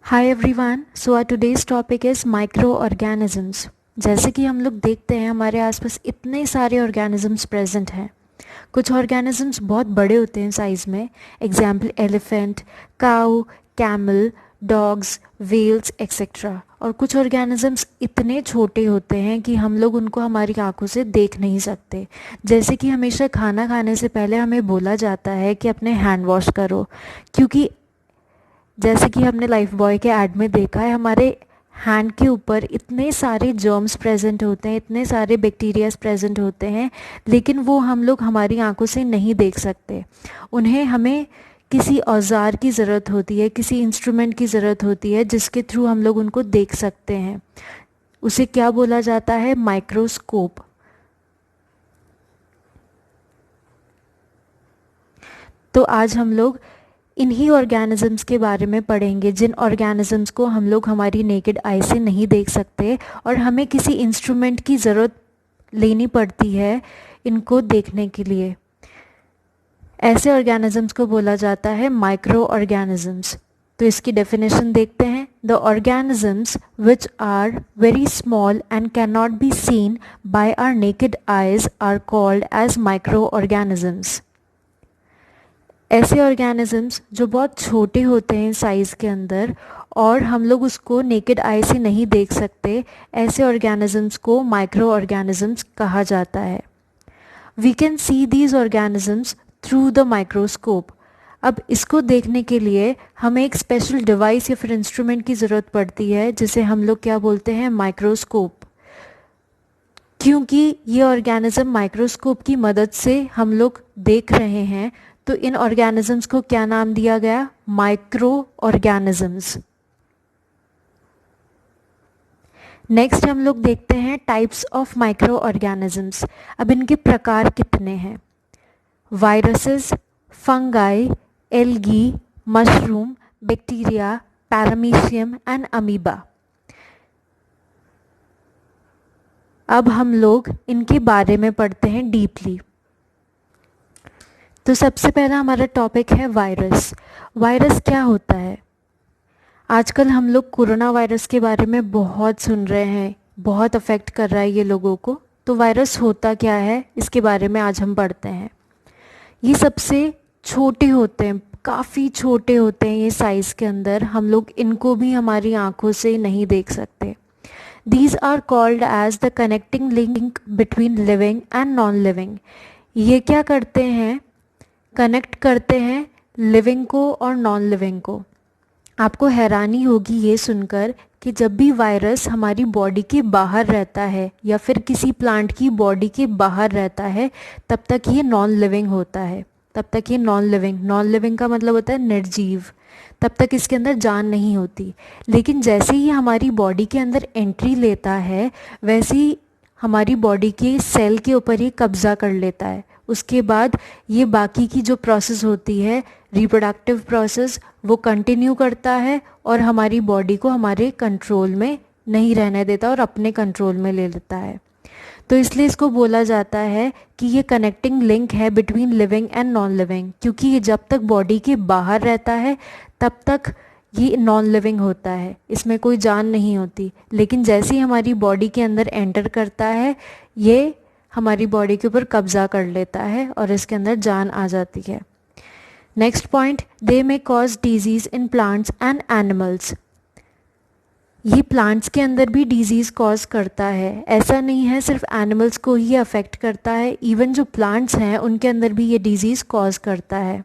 Hi everyone, so our today's topic is microorganisms. जैसे कि हम लोग देखते हैं हमारे आसपास इतने सारे ऑर्गेनिजम्स प्रेजेंट हैं। कुछ ऑर्गेनिजम्स बहुत बड़े होते हैं साइज़ में। एग्जाम्पल एलिफेंट, काऊ, कैमल, डॉग्स, व्हेल्स एक्सेट्रा। और कुछ ऑर्गेनिजम्स इतने छोटे होते हैं कि हम लोग उनको हमारी आंखों से देख नहीं सकते। जैसे कि हमेशा खाना खाने से पहले हमें बोला जाता है कि अपने हैंड वॉश करो, क्योंकि जैसे कि हमने लाइफ बॉय के ऐड में देखा है, हमारे हैंड के ऊपर इतने सारे जर्म्स प्रेजेंट होते हैं, इतने सारे बैक्टीरियाज प्रेजेंट होते हैं, लेकिन वो हम लोग हमारी आंखों से नहीं देख सकते। उन्हें हमें किसी औजार की ज़रूरत होती है, किसी इंस्ट्रूमेंट की ज़रूरत होती है जिसके थ्रू हम लोग उनको देख सकते हैं। उसे क्या बोला जाता है? माइक्रोस्कोप। तो आज हम लोग इन्हीं ऑर्गेनिजम्स के बारे में पढ़ेंगे जिन ऑर्गेनिजम्स को हम लोग हमारी नेकेड आई से नहीं देख सकते और हमें किसी इंस्ट्रूमेंट की ज़रूरत लेनी पड़ती है इनको देखने के लिए। ऐसे ऑर्गेनिजम्स को बोला जाता है माइक्रो ऑर्गेनिजम्स। तो इसकी डेफिनेशन देखते हैं। The organisms which are very small and can not be seen by our naked eyes are called as microorganisms. ऐसे ऑर्गेनिजम्स जो बहुत छोटे होते हैं साइज़ के अंदर और हम लोग उसको नेकेड आई से नहीं देख सकते, ऐसे ऑर्गेनिजम्स को माइक्रो ऑर्गेनिजम्स कहा जाता है। We can see these organisms through the microscope. अब इसको देखने के लिए हमें एक स्पेशल डिवाइस या फिर इंस्ट्रूमेंट की ज़रूरत पड़ती है जिसे हम लोग क्या बोलते हैं? माइक्रोस्कोप। क्योंकि ये ऑर्गेनिज्म माइक्रोस्कोप की मदद से हम लोग देख रहे हैं, तो इन ऑर्गेनिजम्स को क्या नाम दिया गया? Micro organisms. नेक्स्ट हम लोग देखते हैं टाइप्स ऑफ माइक्रो ऑर्गेनिजम्स। अब इनके प्रकार कितने हैं? Viruses, fungi, algae, mushroom, bacteria, paramecium and amoeba. अब हम लोग इनके बारे में पढ़ते हैं डीपली। तो सबसे पहला हमारा टॉपिक है वायरस। वायरस क्या होता है? आजकल हम लोग कोरोना वायरस के बारे में बहुत सुन रहे हैं, बहुत अफेक्ट कर रहा है ये लोगों को। तो वायरस होता क्या है इसके बारे में आज हम पढ़ते हैं। ये सबसे छोटे होते हैं, काफ़ी छोटे होते हैं ये साइज़ के अंदर। हम लोग इनको भी हमारी आंखों से नहीं देख सकते। These are called as the connecting link between living and non-living। ये क्या करते हैं? कनेक्ट करते हैं लिविंग को और नॉन लिविंग को। आपको हैरानी होगी ये सुनकर कि जब भी वायरस हमारी बॉडी के बाहर रहता है या फिर किसी प्लांट की बॉडी के बाहर रहता है, तब तक ये नॉन लिविंग होता है। तब तक ये नॉन लिविंग का मतलब होता है निर्जीव। तब तक इसके अंदर जान नहीं होती। लेकिन जैसे ही हमारी बॉडी के अंदर एंट्री लेता है, वैसे ही हमारी बॉडी के सेल के ऊपर ये कब्जा कर लेता है। उसके बाद ये बाकी की जो प्रोसेस होती है, रिप्रोडक्टिव प्रोसेस, वो कंटिन्यू करता है और हमारी बॉडी को हमारे कंट्रोल में नहीं रहने देता और अपने कंट्रोल में ले लेता है। तो इसलिए इसको बोला जाता है कि ये कनेक्टिंग लिंक है between living and non living, क्योंकि ये जब तक बॉडी के बाहर रहता है तब तक ये नॉन लिविंग होता है, इसमें कोई जान नहीं होती। लेकिन जैसे ही हमारी बॉडी के अंदर एंटर करता है, ये हमारी बॉडी के ऊपर कब्जा कर लेता है और इसके अंदर जान आ जाती है। Next point, they may cause disease in plants and animals. ये प्लांट्स के अंदर भी डिजीज़ कॉज करता है। ऐसा नहीं है सिर्फ एनिमल्स को ही अफेक्ट करता है, इवन जो प्लांट्स हैं उनके अंदर भी ये डिजीज़ कॉज करता है।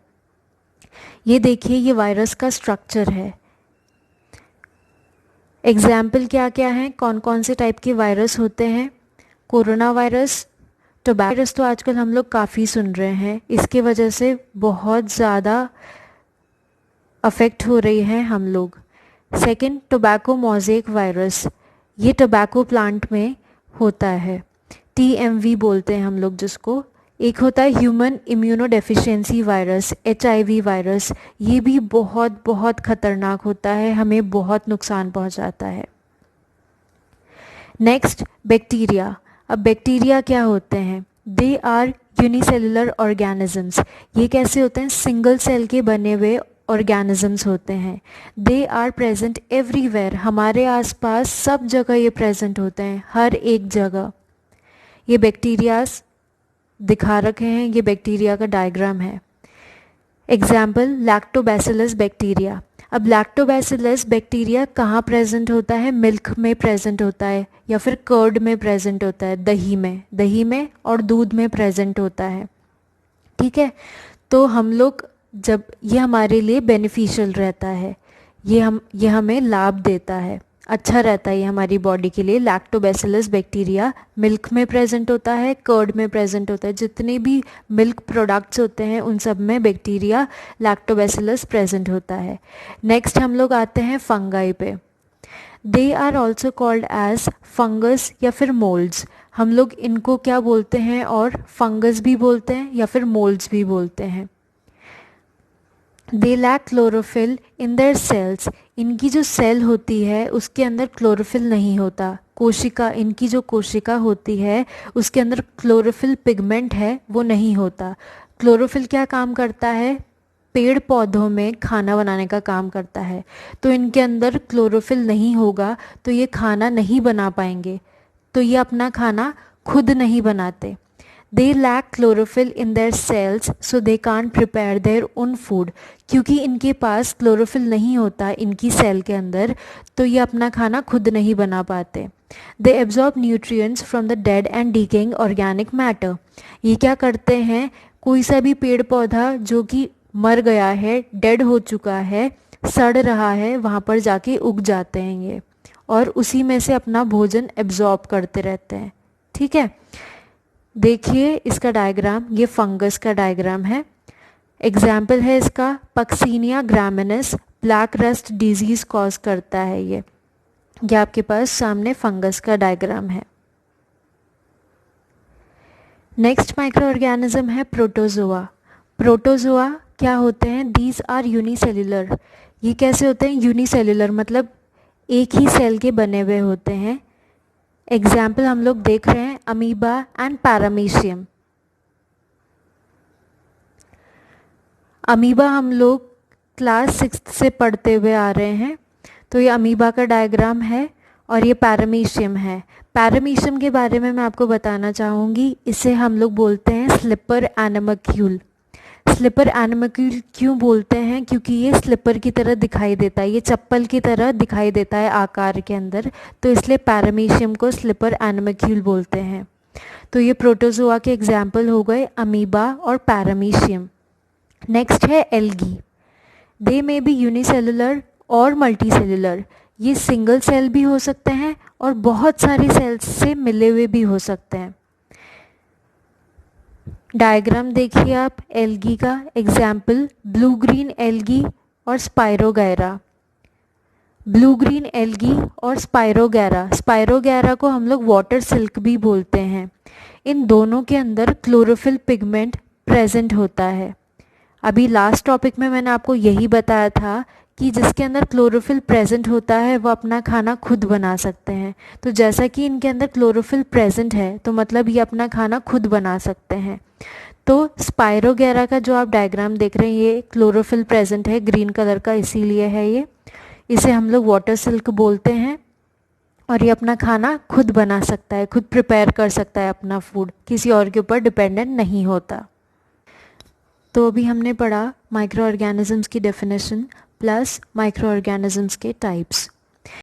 ये देखिए, ये वायरस का स्ट्रक्चर है। एग्जाम्पल क्या क्या हैं, कौन कौन से टाइप के वायरस होते हैं? कोरोना वायरस, टोबैको वायरस तो आजकल हम लोग काफ़ी सुन रहे हैं, इसके वजह से बहुत ज़्यादा अफेक्ट हो रही हैं हम लोग। सेकेंड, टोबैको मोज़ेक वायरस, ये टोबैको प्लांट में होता है, TMV बोलते हैं हम लोग जिसको। एक होता है human immuno deficiency virus, HIV virus. ये भी बहुत बहुत ख़तरनाक होता है, हमें बहुत नुकसान पहुंचाता है। Next, bacteria. अब बैक्टीरिया क्या होते हैं? They are unicellular organisms. ये कैसे होते हैं? सिंगल सेल के बने हुए ऑर्गेनिजम्स होते हैं। दे आर प्रेजेंट एवरीवेयर, हमारे आसपास सब जगह ये प्रेजेंट होते हैं, हर एक जगह। ये बैक्टीरियाज दिखा रखे हैं, ये बैक्टीरिया का डायग्राम है। Example lactobacillus bacteria. अब लैक्टोबैसिलस बैक्टीरिया कहाँ प्रेजेंट होता है? मिल्क में प्रेजेंट होता है या फिर कर्ड में प्रेजेंट होता है, दही में और दूध में प्रेजेंट होता है। ठीक है, तो हम लोग जब ये हमारे लिए बेनिफिशियल रहता है, ये हमें लाभ देता है, अच्छा रहता है ये हमारी बॉडी के लिए। लैक्टोबैसिलस बैक्टीरिया मिल्क में प्रेजेंट होता है, कर्ड में प्रेजेंट होता है, जितने भी मिल्क प्रोडक्ट्स होते हैं उन सब में बैक्टीरिया लैक्टोबैसिलस प्रेजेंट होता है। नेक्स्ट हम लोग आते हैं फंगाई पे। They are also called as fungus या फिर मोल्ड्स। हम लोग इनको क्या बोलते हैं? और फंगस भी बोलते हैं या फिर मोल्ड्स भी बोलते हैं। They lack chlorophyll in their cells. इनकी जो सेल होती है उसके अंदर क्लोरोफिल नहीं होता। कोशिका, इनकी जो कोशिका होती है उसके अंदर क्लोरोफिल पिगमेंट है वो नहीं होता। क्लोरोफिल क्या काम करता है? पेड़ पौधों में खाना बनाने का काम करता है। तो इनके अंदर क्लोरोफिल नहीं होगा तो ये खाना नहीं बना पाएंगे, तो ये अपना खाना खुद नहीं बनाते। They lack chlorophyll in their cells so they can't prepare their own food. क्योंकि इनके पास क्लोरोफिल नहीं होता इनकी सेल के अंदर, तो ये अपना खाना खुद नहीं बना पाते। They absorb nutrients from the dead and decaying organic matter. ये क्या करते हैं? कोई सा भी पेड़ पौधा जो कि मर गया है, डेड हो चुका है, सड़ रहा है, वहाँ पर जाके उग जाते हैं ये, और उसी में से अपना भोजन एब्जॉर्ब करते रहते हैं। ठीक है, देखिए इसका डायग्राम, ये फंगस का डायग्राम है। एग्जाम्पल है इसका puccinia graminis, black rust disease cause करता है ये आपके पास सामने फंगस का डायग्राम है। नेक्स्ट माइक्रो ऑर्गेनिज्म है प्रोटोजोआ। प्रोटोजोआ क्या होते हैं? These are unicellular. ये कैसे होते हैं? यूनिसेल्युलर मतलब एक ही सेल के बने हुए होते हैं। एग्जाम्पल हम लोग देख रहे हैं अमीबा एंड पैरामीशियम। अमीबा हम लोग क्लास 6 से पढ़ते हुए आ रहे हैं, तो ये अमीबा का डायग्राम है और ये पैरामीशियम है। पैरामीशियम के बारे में मैं आपको बताना चाहूँगी, इसे हम लोग बोलते हैं स्लिपर एनिमक्यूल। स्लिपर एनिमक्यूल क्यों बोलते हैं? क्योंकि ये स्लिपर की तरह दिखाई देता है, ये चप्पल की तरह दिखाई देता है आकार के अंदर, तो इसलिए पैरामीशियम को स्लिपर एनिमक्यूल बोलते हैं। तो ये प्रोटोजोआ के एग्जाम्पल हो गए अमीबा और पैरामीशियम। नेक्स्ट है algae. They may be unicellular और मल्टीसेलुलर। ये सिंगल सेल भी हो सकते हैं और बहुत सारी सेल्स से मिले हुए भी हो सकते हैं। डायग्राम देखिए आप एल्गी का। एग्जाम्पल ब्लू ग्रीन एल्गी और स्पाइरोगैरा। ब्लू ग्रीन एल्गी और स्पाइरोगैरा। स्पाइरोगैरा को हम लोग वाटर सिल्क भी बोलते हैं। इन दोनों के अंदर क्लोरोफिल पिगमेंट प्रेजेंट होता है। अभी लास्ट टॉपिक में मैंने आपको यही बताया था कि जिसके अंदर क्लोरोफिल प्रेजेंट होता है वो अपना खाना खुद बना सकते हैं। तो जैसा कि इनके अंदर क्लोरोफिल प्रेजेंट है तो मतलब ये अपना खाना खुद बना सकते हैं। तो स्पाइरोगैरा का जो आप डायग्राम देख रहे हैं ये क्लोरोफिल प्रेजेंट है, ग्रीन कलर का इसीलिए है ये। इसे हम लोग वाटर सिल्क बोलते हैं और ये अपना खाना खुद बना सकता है, खुद प्रिपेयर कर सकता है अपना फूड, किसी और के ऊपर डिपेंडेंट नहीं होता। तो अभी हमने पढ़ा माइक्रो ऑर्गेनिजम्स की डेफिनेशन प्लस माइक्रो ऑर्गेनिजम्स के टाइप्स।